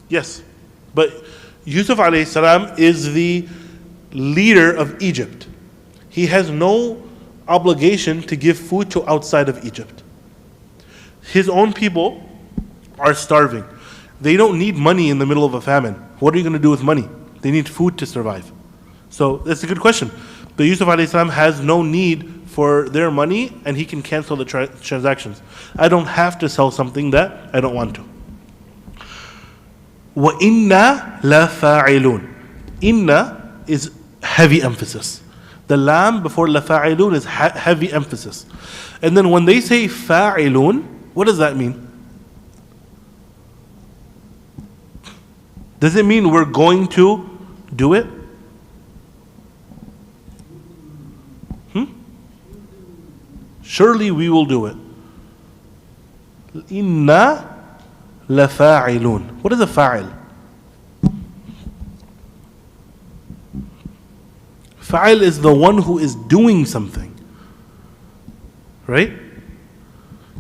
Yes, but Yusuf alayhi salam is the leader of Egypt. He has no obligation to give food to outside of Egypt. His own people are starving. They don't need money in the middle of a famine. What are you going to do with money? They need food to survive. So that's a good question. But Yusuf alayhi salam has no need for their money and he can cancel the transactions. I don't have to sell something that I don't want to. وَإِنَّا لَفَاعِلُونَ. Inna is heavy emphasis. The lam before لَفَاعِلُونَ is heavy emphasis. And then when they say فَاعِلُونَ, what does that mean? Does it mean we're going to do it? Surely we will do it. Inna لَفَاعِلُونَ. What is a fa'il? Fa'il is the one who is doing something. Right?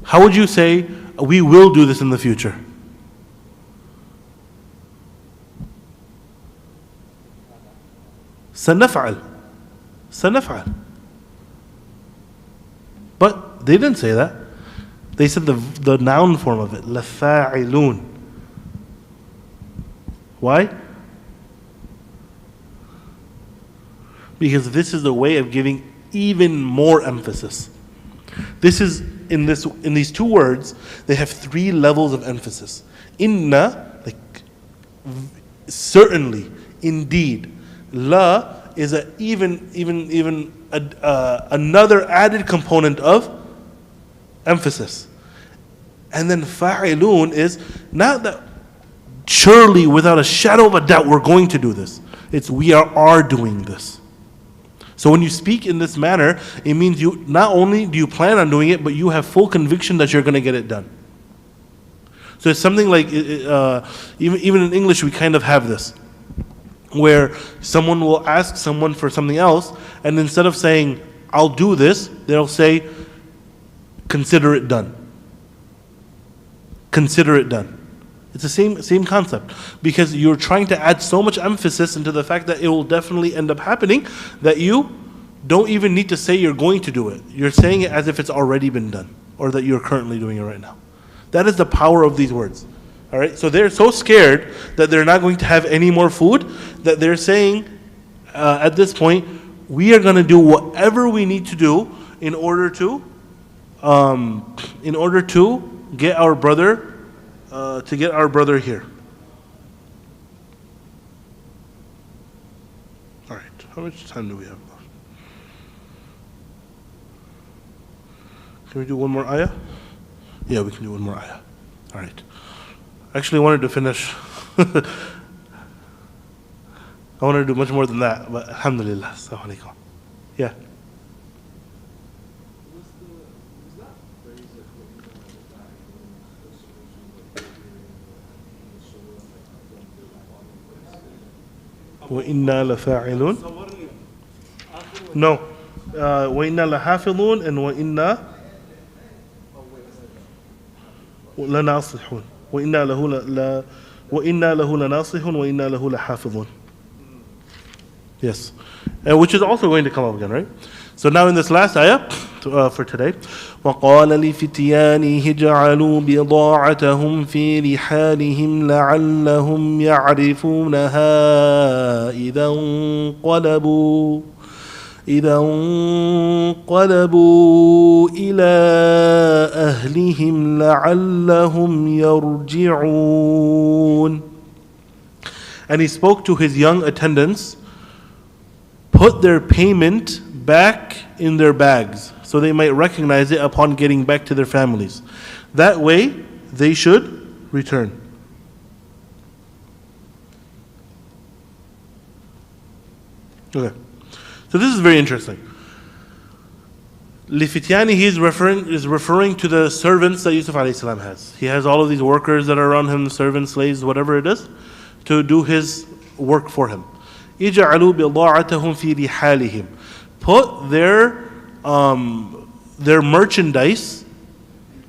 How would you say, we will do this in the future? سَنَفْعَل. سَنَفْعَل. But they didn't say that. They said the noun form of it, لَفَاعِلُونَ. Why? Because this is a way of giving even more emphasis. This is in these two words, they have three levels of emphasis. Inna, like certainly, indeed. La is another added component of emphasis. And then fa'ilun is not that surely without a shadow of a doubt we're going to do this. It's we are doing this. So when you speak in this manner, it means you not only do you plan on doing it, but you have full conviction that you're going to get it done. So it's something like, even in English we kind of have this, where someone will ask someone for something else, and instead of saying, I'll do this, they'll say, consider it done. Consider it done. It's the same concept, because you're trying to add so much emphasis into the fact that it will definitely end up happening that you don't even need to say you're going to do it. You're saying it as if it's already been done, or that you're currently doing it right now. That is the power of these words. All right. So they're so scared that they're not going to have any more food that they're saying at this point, we are going to do whatever we need to do in order to get our brother here. All right. How much time do we have left? Can we do one more ayah? Yeah, we can do one more ayah. All right. Actually, I wanted to finish. I wanted to do much more than that, but alhamdulillah. Assalamu alaikum. Yeah. Was that phrase that وإنا لفاعلون. No. وإنا لحافظون and وإنا لناصحون. وإنا له لناصحون وإنا له لحافظون. Yes. Which is also going to come up again, right? So now in this last ayah for today, وقال لفتيانه جعلوا بضاعتهم في رحالهم لعلهم يعرفونها إذا انقلبوا إلى أهلهم لعلهم يرجعون. And he spoke to his young attendants, put their payment back in their bags so they might recognize it upon getting back to their families. That way they should return. Okay. So this is very interesting. Lifityani, he is referring to the servants that Yusuf alayhi salam has. He has all of these workers that are around him, servants, slaves, whatever it is, to do his work for him. إِجْعَلُوا بِضَاعَتَهُمْ فِي رِحَالِهِمْ. Put their merchandise,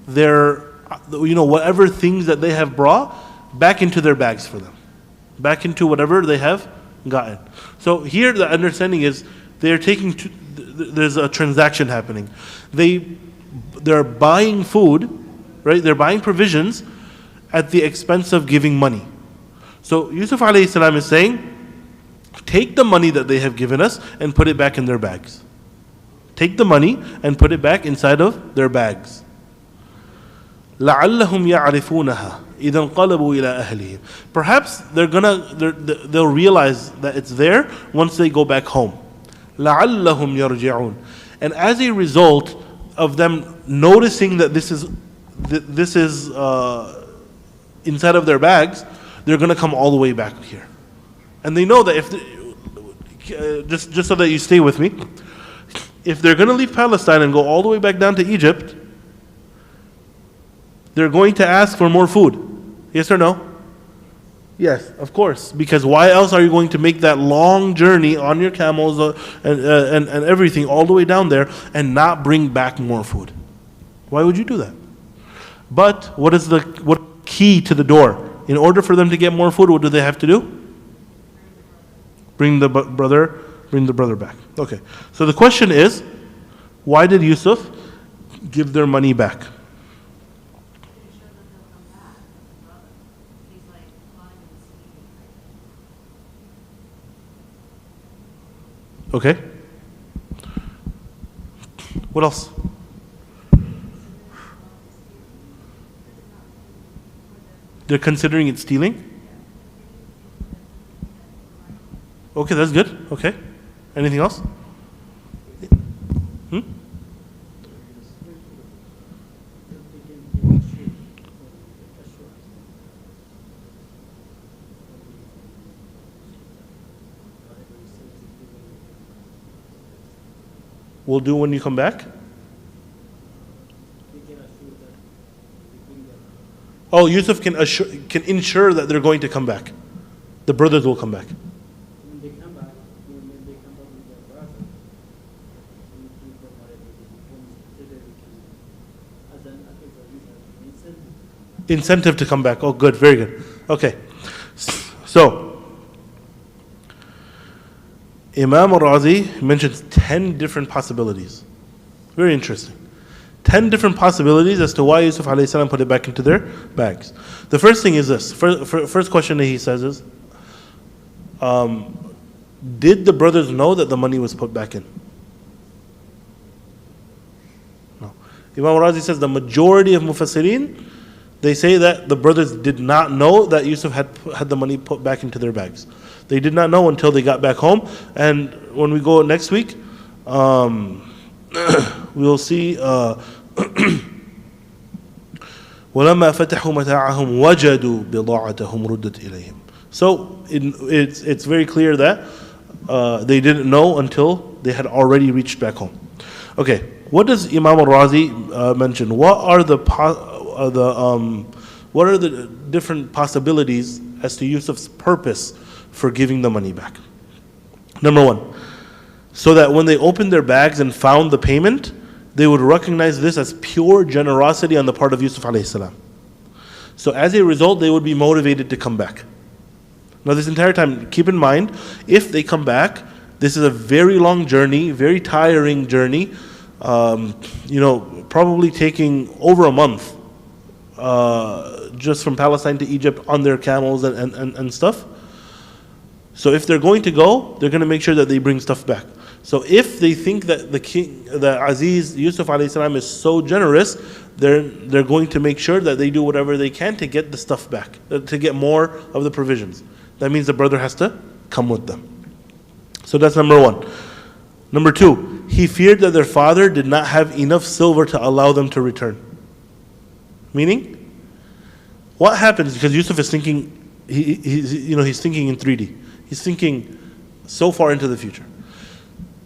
their whatever things that they have brought, back into their bags for them, back into whatever they have gotten. So here the understanding is they're there's a transaction happening. They're buying food, right? They're buying provisions at the expense of giving money. So Yusuf alayhi salam is saying, take the money that they have given us and put it back in their bags. Take the money and put it back inside of their bags. لَعَلَّهُمْ يَعْرِفُونَهَا إِذَا انْقَلَبُوا إِلَىٰ أَهْلِهِمْ. Perhaps they'll realize that it's there once they go back home. لَعَلَّهُمْ يَرْجِعُونَ. And as a result of them noticing that this is inside of their bags, they're going to come all the way back here. And they know that just so that you stay with me, if they're going to leave Palestine and go all the way back down to Egypt, they're going to ask for more food. Yes or no? Yes, of course. Because why else are you going to make that long journey on your camels and everything all the way down there and not bring back more food? Why would you do that? But what key to the door? In order for them to get more food, what do they have to do? Bring the brother back. Okay. So the question is, why did Yusuf give their money back? Okay. What else? They're considering it stealing? Okay, that's good. Okay. Anything else? We'll do when you come back? Oh, Yusuf can ensure that they're going to come back. The brothers will come back. When they come back with their brother, Incentive to come back. Oh, good, very good. Okay. So, Imam al-Razi mentions 10 different possibilities. Very interesting. 10 different possibilities as to why Yusuf alayhi salam put it back into their bags. The first thing is this. First question that he says is, did the brothers know that the money was put back in? No. Imam al-Razi says the majority of Mufassirin, they say that the brothers did not know that Yusuf had the money put back into their bags. They did not know until they got back home. And when we go next week, we'll see وَلَمَّا فَتَحُوا مَتَاعَهُمْ وَجَدُوا بِضَاعَتَهُمْ رُدَّتْ إِلَيْهِمْ. So it's very clear that they didn't know until they had already reached back home. Okay, what does Imam al-Razi mention? What are the different possibilities as to Yusuf's purpose for giving the money back? Number one, so that when they opened their bags and found the payment, they would recognize this as pure generosity on the part of Yusuf alayhi salam. So as a result, they would be motivated to come back. Now this entire time, keep in mind, if they come back, this is a very long journey, very tiring journey, probably taking over a month, just from Palestine to Egypt on their camels and stuff. So if they're going to go, they're going to make sure that they bring stuff back. So if they think that the Aziz Yusuf alayhi salam is so generous, they're going to make sure that they do whatever they can to get the stuff back, to get more of the provisions. That means the brother has to come with them. So that's number one. Number two, he feared that their father did not have enough silver to allow them to return. Meaning, what happens, because Yusuf is thinking, he's thinking in 3D. He's thinking so far into the future.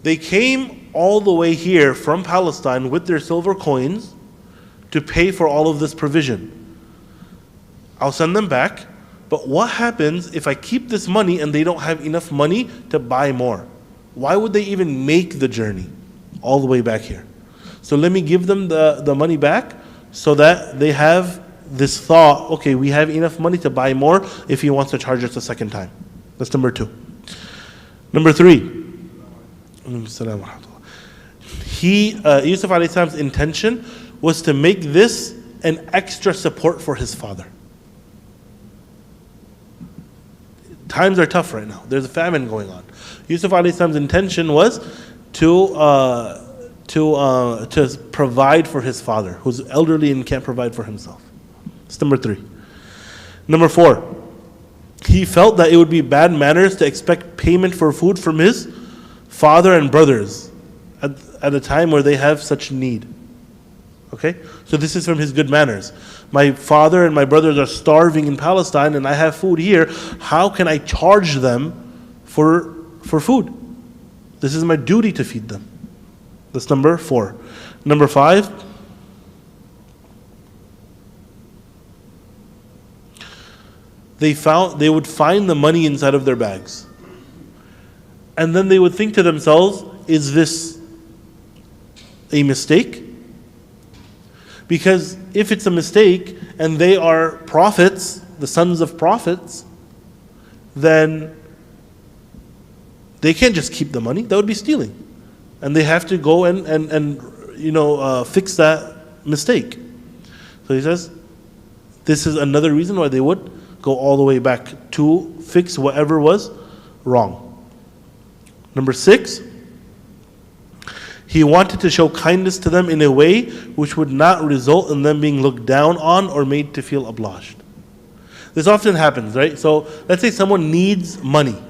They came all the way here from Palestine with their silver coins to pay for all of this provision. I'll send them back, but what happens if I keep this money and they don't have enough money to buy more? Why would they even make the journey all the way back here? So let me give them the money back so that they have this thought, okay, we have enough money to buy more if he wants to charge us a second time. That's number two. Number three, Yusuf alayhi salam's intention was to make this an extra support for his father. Times are tough right now. There's a famine going on. Yusuf alayhi salam's intention was to provide for his father, who's elderly and can't provide for himself. That's number three. Number four, he felt that it would be bad manners to expect payment for food from his father and brothers at a time where they have such need. Okay? So this is from his good manners. My father and my brothers are starving in Palestine and I have food here. How can I charge them for food? This is my duty to feed them. That's number four. Number five, they would find the money inside of their bags. And then they would think to themselves, is this a mistake? Because if it's a mistake and they are prophets, the sons of prophets, then they can't just keep the money. That would be stealing. And they have to go and fix that mistake. So he says, this is another reason why they would go all the way back to fix whatever was wrong. Number six, he wanted to show kindness to them in a way which would not result in them being looked down on or made to feel obliged. This often happens, right? So let's say someone needs money,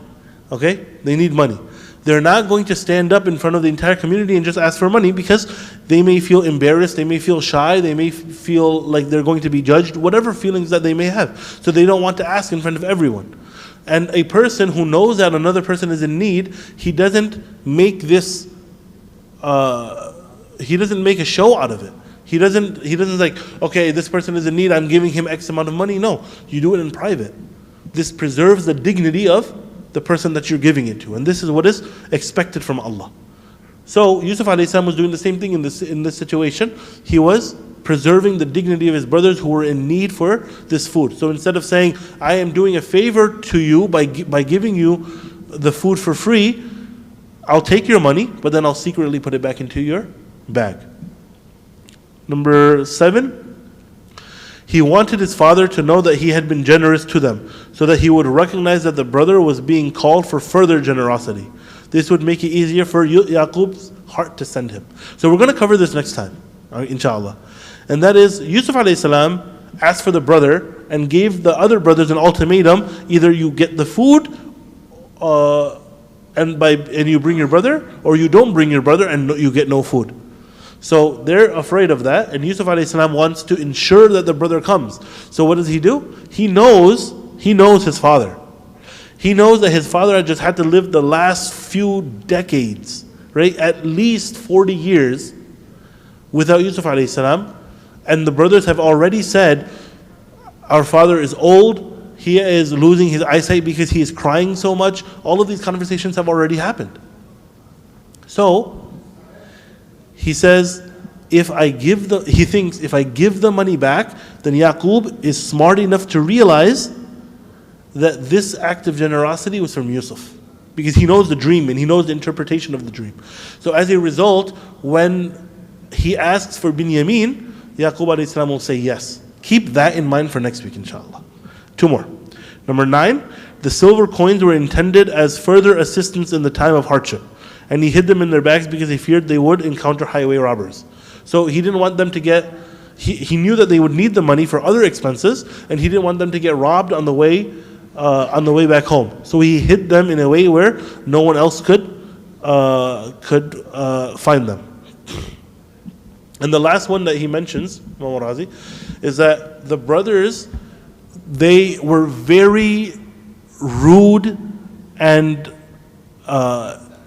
okay? They need money. They're not going to stand up in front of the entire community and just ask for money because they may feel embarrassed, they may feel shy, they may feel like they're going to be judged, whatever feelings that they may have. So they don't want to ask in front of everyone. And a person who knows that another person is in need, he doesn't make this, he doesn't make a show out of it. He doesn't like, okay, this person is in need, I'm giving him X amount of money. No, you do it in private. This preserves the dignity of the person that you're giving it to. And this is what is expected from Allah. So Yusuf alayhi salam was doing the same thing in this situation. He was preserving the dignity of his brothers who were in need for this food. So instead of saying, I am doing a favor to you by giving you the food for free, I'll take your money, but then I'll secretly put it back into your bag. Number 7, he wanted his father to know that he had been generous to them, so that he would recognize that the brother was being called for further generosity. This would make it easier for Yaqub's heart to send him. So we're going to cover this next time, inshallah. And that is, Yusuf alayhi salam asked for the brother and gave the other brothers an ultimatum: either you get the food and you bring your brother, or you don't bring your brother and you get no food. So they're afraid of that, and Yusuf alayhi salam wants to ensure that the brother comes. So what does he do? He knows his father. He knows that his father had just had to live the last few decades, right? At least 40 years without Yusuf alayhi salam. And the brothers have already said, our father is old, he is losing his eyesight because he is crying so much. All of these conversations have already happened. So he says, he thinks if I give the money back, then Yaqub is smart enough to realize that this act of generosity was from Yusuf, because he knows the dream and he knows the interpretation of the dream. So as a result, when he asks for Binyamin, Yaqub alayhi salam will say yes. Keep that in mind for next week, inshallah. 2 more. Number 9, the silver coins were intended as further assistance in the time of hardship, and he hid them in their bags because he feared they would encounter highway robbers. So he didn't want them to get, he knew that they would need the money for other expenses, and he didn't want them to get robbed on the way back home. So he hid them in a way where no one else could find them. And the last one that he mentions, Imam Razi, is that the brothers, they were very rude and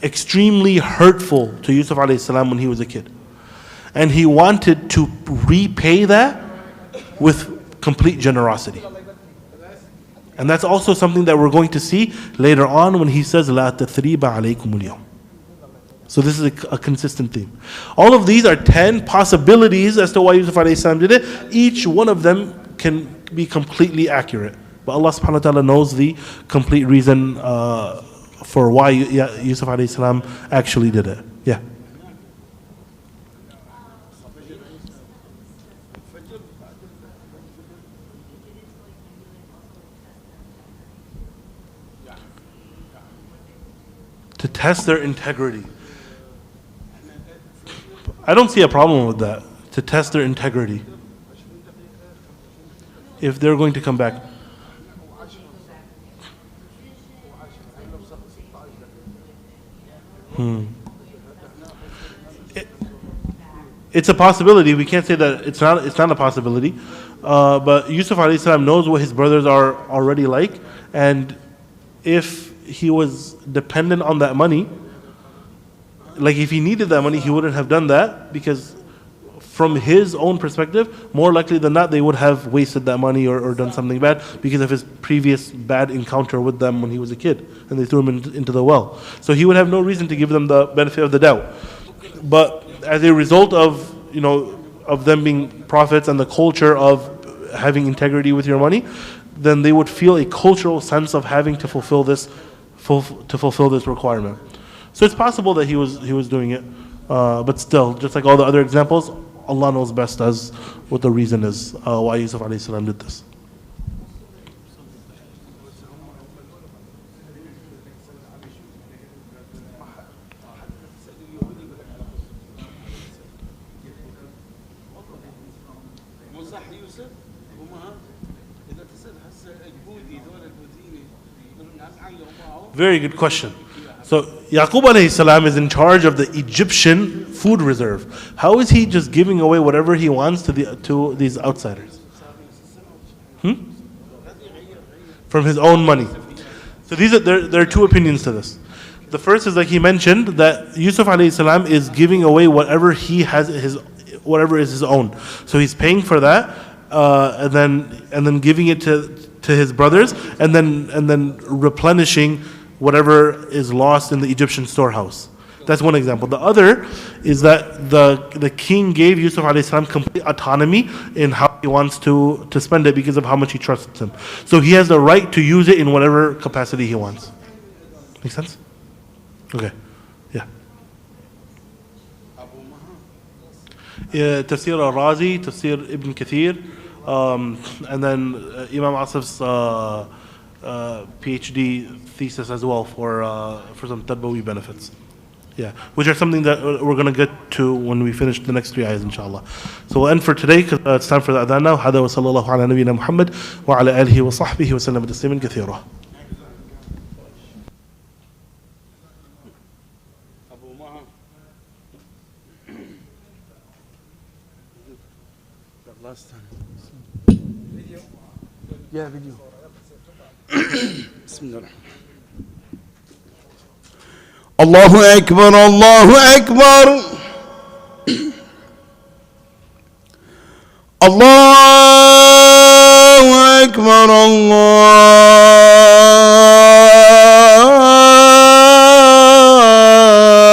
extremely hurtful to Yusuf alayhi salam when he was a kid. And he wanted to repay that with complete generosity. And that's also something that we're going to see later on when he says, لا تثريب عليكم اليوم. So this is a consistent theme. All of these are 10 possibilities as to why Yusuf alayhi salam did it. Each one of them can be completely accurate. But Allah subhanahu wa ta'ala knows the complete reason for why Yusuf alayhi salam actually did it. Yeah. To test their integrity. I don't see a problem with that. To test their integrity. If they're going to come back. It's a possibility. We can't say that it's not a possibility. But Yusuf alayhi salam knows what his brothers are already like, and if he was dependent on that money, like if he needed that money, he wouldn't have done that, because from his own perspective, more likely than not, they would have wasted that money or done something bad because of his previous bad encounter with them when he was a kid, and they threw him into the well. So he would have no reason to give them the benefit of the doubt. But as a result of of them being prophets and the culture of having integrity with your money, then they would feel a cultural sense of having to fulfill this requirement. So it's possible that he was doing it, but still, just like all the other examples, Allah knows best as what the reason is why Yusuf alayhi salam did this. Very good question. So Yaqub alayhi salam is in charge of the Egyptian food reserve. How is he just giving away whatever he wants to these outsiders? From his own money. So there are 2 opinions to this. The first is, like he mentioned, that Yusuf alayhi salam is giving away whatever he has whatever is his own. So he's paying for that, and then giving it to his brothers, and then replenishing whatever is lost in the Egyptian storehouse. That's one example. The other is that the king gave Yusuf alayhi salam complete autonomy in how he wants to spend it because of how much he trusts him. So he has the right to use it in whatever capacity he wants. Make sense? Okay. Yeah. Tafsir al-Razi, Tafsir Ibn Kathir, and then Imam Asif's PhD thesis as well for some Tadbawi benefits. Yeah, which are something that we're going to get to when we finish the next 3 ayahs, inshallah. So we'll end for today because it's time for the adhan now. هذا وصلى الله على نبينا محمد وعلى آله وصحبه وسلم تسليما كثيرا. Last time. Video? Yeah, video. بسم الله الرحمن الله أكبر الله أكبر الله أكبر الله